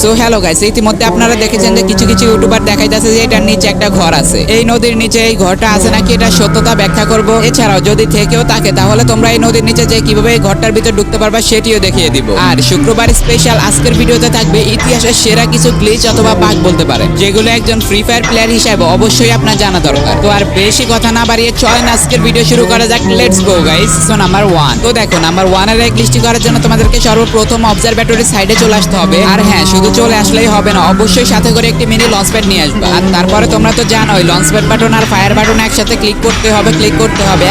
So hello guys, ইতিমধ্যে আপনারা দেখেছেন যে কিছু কিছু ইউটিউবার দেখাইতেছে যে এটার নিচে একটা ঘর আছে। এই নদীর নিচে এই ঘরটা আছে নাকি এটা সত্যতা ব্যাখ্যা করব। এছাড়াও যদি থেকেও থাকে তাহলে তোমরা এই নদীর নিচে যে কিভাবে এই ঘরটার ভিতর ঢুকতে পারবা সেটিও দেখিয়ে দিব। আর শুক্রবার স্পেশাল আজকের ভিডিওতে থাকবে ইতিহাসের সেরা কিছু গ্লিচ অথবা বাগ বলতে পারেন, যেগুলো একজন ফ্রি ফায়ার প্লেয়ার হিসেবে অবশ্যই আপনার জানা দরকার। তো আর বেশি কথা না বাড়িয়ে চলেন আজকের ভিডিও শুরু করা যাক। Let's go guys. So number 1। তো দেখো নাম্বার 1 এর এই গ্লিচটি করার জন্য তোমাদেরকে সর্বপ্রথম অবজারভেটরি সাইডে চলে আসতে হবে। আর হ্যাঁ, শুধু চলে আসলেই হবে না, অবশ্যই সাথে করে একটি মিনি লঞ্চ প্যাড নিয়ে আসবে। আর তারপরে তোমরা তো জানোই লঞ্চ প্যাড বাটন আর ফায়ার বাটন একসাথে ক্লিক করতে হবে।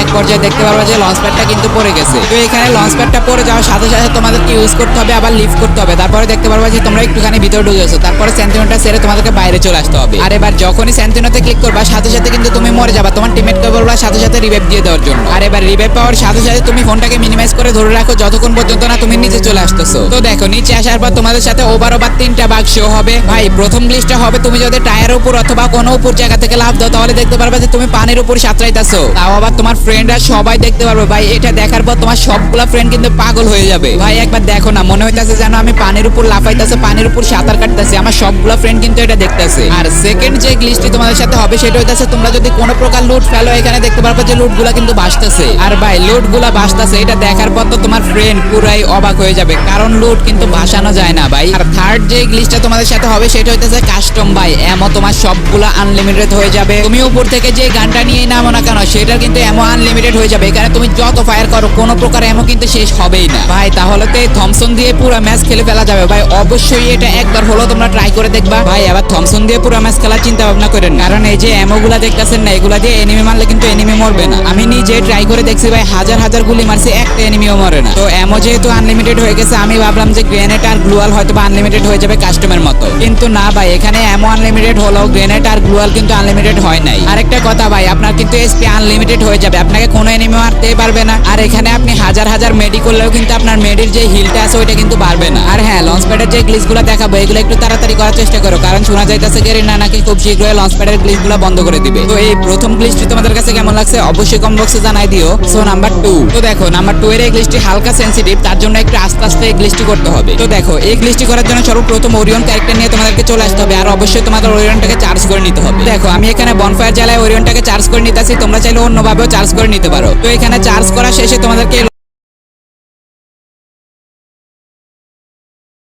এক পর্যায়ে দেখতে পারবে যে লঞ্চ প্যাডটা কিন্তু পড়ে গেছে। তো এখানে লঞ্চ প্যাডটা পড়ে যাওয়ার সাথে সাথে তোমাদেরকে ইউজ করতে হবে, আবার লিফট করতে হবে। তারপরে দেখতে পারবে যে তোমরা একটুখানি ভিতরে ঢুকে গেছো। তারপরে স্যান্টিনোটা ছেড়ে তোমাদেরকে বাইরে চলে আসতে হবে। আর এবার যখনই স্যান্টিনোতে ক্লিক করবা সাথে সাথে কিন্তু তুমি মরে যাবা। তোমার টিমমেটকে বলবা সাথে সাথে রিভাইভ দিয়ে দেওয়ার জন্য। আর এবার রিভাইভ পাওয়ার সাথে সাথে তুমি ফোনটাকে মিনিমাইজ করে ধরে রাখো যতক্ষণ পর্যন্ত না তুমি নিচে চলে আসতেছো। তো দেখো নিচে আসার পর তোমাদের সাথে ওভার 3টা বাগ শো হবে। ভাই প্রথম গ্লিচটা হবে তুমি যদি টায়ারের উপর অথবা কোনো উপর জায়গা থেকে লাফ দাও তাহলে দেখতে পারবে যে তুমি পানির উপর সাঁতরাইতেছো। তাও আবার তোমার ফ্রেন্ডরা সবাই দেখতে পারবে। ভাই এটা দেখার পর তোমার সবগুলা ফ্রেন্ড কিন্তু পাগল হয়ে যাবে। ভাই একবার দেখো না, মনে হইতাছে যেন আমি পানির উপর লাফাইতেছে, পানির উপর সাঁতার কাটতেছি। আমার সবগুলা ফ্রেন্ড কিন্তু এটা দেখতেছে। আর সেকেন্ড যে গ্লিচটি তোমাদের সাথে হবে সেটা হইতাছে তোমরা যদি কোনো প্রকার লুট ফেলো এখানে দেখতে পারবে যে লুটগুলা কিন্তু ভাসতেছে। আর ভাই লুটগুলা ভাসতেছে এটা দেখার পর তো তোমার ফ্রেন্ড পুরাই অবাক হয়ে যাবে, কারণ লুট কিন্তু ভাসানো যায় না ভাই। আর থার্ড যে গ্লিচটা তোমাদের সাথে হবে সেটা হইতাছে কাস্টম। ভাই এমো তোমার সবগুলা আনলিমিটেড হয়ে যাবে। তুমি উপর থেকে যে গানটা নিয়ে নামো না কেন সেটার কিন্তু এমো আনলিমিটেড হয়ে যাবে। এখানে তুমি যত ফায়ার করো কোনো প্রকার এমো কিন্তু শেষ হবেই না ভাই। তাহলে তো এই থমসন দিয়ে পুরো ম্যাচ খেলে ফেলা যাবে ভাই। অবশ্যই এটা একবার হলো তোমরা ট্রাই করে দেখবা ভাই। আবার থমসন দিয়ে পুরো ম্যাচ খেলার চিন্তা ভাবনা করেন, কারণ এই যে এমো গুলা দেখতেছেন না এগুলা দিয়ে এনিমি মারলে কিন্তু এনিমি মরবে না। আমি নিজে ট্রাই করে দেখছি ভাই, হাজার হাজার গুলি মারছি একটা এনিমিও মরে না। তো এমো যেহেতু আনলিমিটেড হয়ে গেছে আমি ভাবলাম যে গ্রেনেড আর গ্লুয়াল হয়তো আনলিমিটেড হয়ে যাবে কাস্টমের মতো, কিন্তু না ভাই। এখানে এমো আনলিমিটেড হলো, গ্রেনেড আর গ্লুয়াল কিন্তু আনলিমিটেড হয় নাই। আরেকটা কথা ভাই, আপনার কিন্তু এসপি আনলিমিটেড হয়ে যাবে, আপনাকে কোনো এনিমি মারতেই পারবে না। আর এখানে আপনি হাজার হাজার মেডি করলেও কিন্তু আপনার মেডির যে হিলটা আছে ওইটা কিন্তু বাড়বে না। আর হ্যাঁ, লঞ্চ প্যাডের যে গ্লিচগুলো দেখাবো এগুলো একটু তাড়াতাড়ি করার চেষ্টা করো, কারণ শোনা যাইতেছে গেরিনা নাকি খুব শীঘ্রই লঞ্চ প্যাডের গ্লিচগুলো বন্ধ করে দিবে। তো এই প্রথম গ্লিচটি তোমাদের কাছে কেমন লাগছে অবশ্যই কমেন্ট বক্সে জানাই দিও। So number 2। তো দেখো নাম্বার 2 এর এই গ্লিচটি হালকা সেনসিটিভ, তার জন্য একটু আস্তে আস্তে এই গ্লিচটি করতে হবে। তো দেখো এই গ্লিচটি করার জন্য সর্বপ্রথম ওরিয়ন ক্যারেক্টার নিয়ে তোমাদেরকে চলে আসতে হবে। আর অবশ্যই তোমাদের ওরিয়নটাকে চার্জ করে নিতে হবে। দেখো আমি এখানে বনফায়ার জ্বালায় ওরিয়নটাকে চার্জ করে নিতেছি, তোমরা চাইলে অন্যভাবেও চার্জ করে নিতে পারো। তো এখানে চার্জ করা শেষে তোমাদেরকে